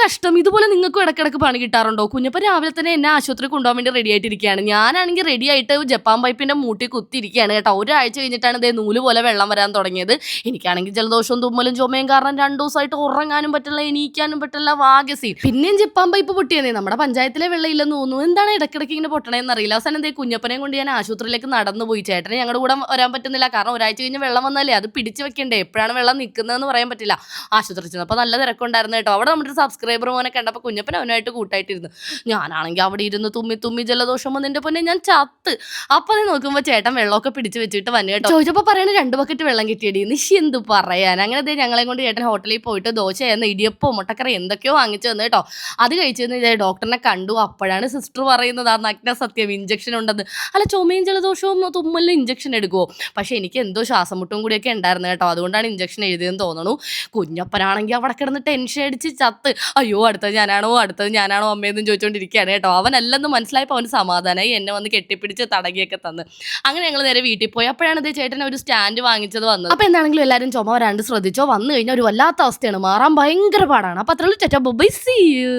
കഷ്ടം. ഇതുപോലെ നിങ്ങൾക്കും ഇടയ്ക്കിടയ്ക്ക് പണി കിട്ടാറുണ്ടോ? കുഞ്ഞപ്പൻ രാവിലെ തന്നെ എന്നെ ആശുപത്രി കൊണ്ടുപോകാൻ വേണ്ടി റെഡി ആയിട്ടിരിക്കുകയാണ്. ഞാനാണെങ്കിൽ റെഡി ആയിട്ട് ജപ്പാൻ പൈപ്പിന്റെ മൂട്ടി കുത്തിയിരിക്കുകയാണ് കേട്ടോ. ഒരാഴ്ച കഴിഞ്ഞിട്ടാണ് ഇതേ നൂല് പോലെ വെള്ളം വരാൻ തുടങ്ങിയത്. എനിക്കാണെങ്കിൽ ജലദോഷവും തുമ്മലും ചുമയും കാരണം 2 ദിവസമായിട്ട് ഉറങ്ങാനും പറ്റില്ല, എണീക്കാനും പറ്റില്ല, വാഗ്യ സീൻ. പിന്നെയും ജപ്പാൻ പൈപ്പ് പൊട്ടിയതേ. നമ്മുടെ പഞ്ചായത്തിലെ വെള്ളമില്ലെന്ന് തോന്നുന്നു. എന്താണ് ഇടയ്ക്കിടയ്ക്ക് ഇങ്ങനെ പൊട്ടണേന്ന് അറിയില്ല. അവസാനം എന്തേ കുഞ്ഞപ്പനെയും കൊണ്ട് ഞാൻ ആശുപത്രിയിലേക്ക് നടന്നു പോയി. ചേട്ടന് ഞങ്ങളുടെ കൂടെ വരാൻ പറ്റുന്നില്ല, കാരണം ഒരാഴ്ച കഴിഞ്ഞ് വെള്ളം വന്നാലേ അത് പിടിച്ച് വെക്കണ്ടേ, എപ്പോഴാണ് വെള്ളം നിൽക്കുന്നതെന്ന് പറയാൻ പറ്റില്ല. ആശുപത്രി ചെന്നപ്പോൾ നല്ല തിരക്കുണ്ടായിരുന്നു കേട്ടോ. അവിടെ നമ്മുടെ ഒരു സബ്സ്ക്രൈബർ മോനെ കണ്ടപ്പോൾ കുഞ്ഞപ്പൻ അവനായിട്ട് കൂട്ടായിട്ടിരുന്നു. ഞാനാണെങ്കിൽ അവിടെ ഇരുന്ന് തുമ്മി തുമ്മി ജലദോഷം വന്നതിൻ്റെ പൊന്നെ ഞാൻ ചത്ത്. അപ്പം അത് നോക്കുമ്പോൾ ചേട്ടൻ വെള്ളമൊക്കെ പിടിച്ച് വെച്ചിട്ട് വന്നു കേട്ടോ. ചോദിച്ചപ്പോൾ പറയണ 2 ബക്കറ്റ് വെള്ളം കിട്ടിയടി. നിശി എന്ത് പറയാൻ. അങ്ങനെ അതേ ഞങ്ങളെ കൊണ്ട് ചേട്ടൻ ഹോട്ടലിൽ പോയിട്ട് ദോശയായിരുന്നു, ഇടിയപ്പോ മുട്ടക്കറി എന്തൊക്കെയോ വാങ്ങിച്ചു തന്നു കേട്ടോ. അത് കഴിച്ചെന്ന് ഡോക്ടറിനെ കണ്ടു. അപ്പോഴാണ് സിസ്റ്റർ പറയുന്നത് ആ നഗ്ന സത്യം, ഇഞ്ചക്ഷൻ ഉണ്ടെന്ന്. അല്ല, ചുമയും ജലദോഷവും തുമ്മലിനും ഇഞ്ചക്ഷൻ എടുക്കുമോ? പക്ഷെ എനിക്ക് എന്തോ ശ്വാസം മുട്ടും കൂടിയൊക്കെ ഉണ്ടായിരുന്നു കേട്ടോ. അതുകൊണ്ടാണ് ഇഞ്ചക്ഷൻ എഴുതിയെന്ന് തോന്നുന്നു. കുഞ്ഞപ്പനാണെങ്കിൽ അവിടെ കിടന്ന് ടെൻഷൻ അടിച്ച് ചത്ത്. അയ്യോ അടുത്തത് ഞാനാണോ അമ്മയെന്നും ചോദിച്ചുകൊണ്ടിരിക്കുകയാണ് കേട്ടോ. അവനല്ലെന്ന് മനസ്സിലായപ്പോൾ അവന് സമാധാനമായി, എന്നെ വന്ന് കെട്ടിപ്പിടിച്ച് തടകിയൊക്കെ തന്ന്. അങ്ങനെ ഞങ്ങൾ നേരെ വീട്ടിൽ പോയി. അപ്പോഴാണ് ഇതേ ചേട്ടൻ ഒരു സ്റ്റാൻഡ് വാങ്ങിച്ചത് വന്നത്. അപ്പോൾ എന്താണെങ്കിലും എല്ലാവരും ചുമ വരാണ്ട് ശ്രദ്ധിച്ചോ. വന്നു കഴിഞ്ഞാൽ ഒരു വല്ലാത്ത അവസ്ഥയാണ്, മാറാൻ ഭയങ്കര പാടാണ്. അപ്പോൾ അത്രയുള്ളൂ. By, see you.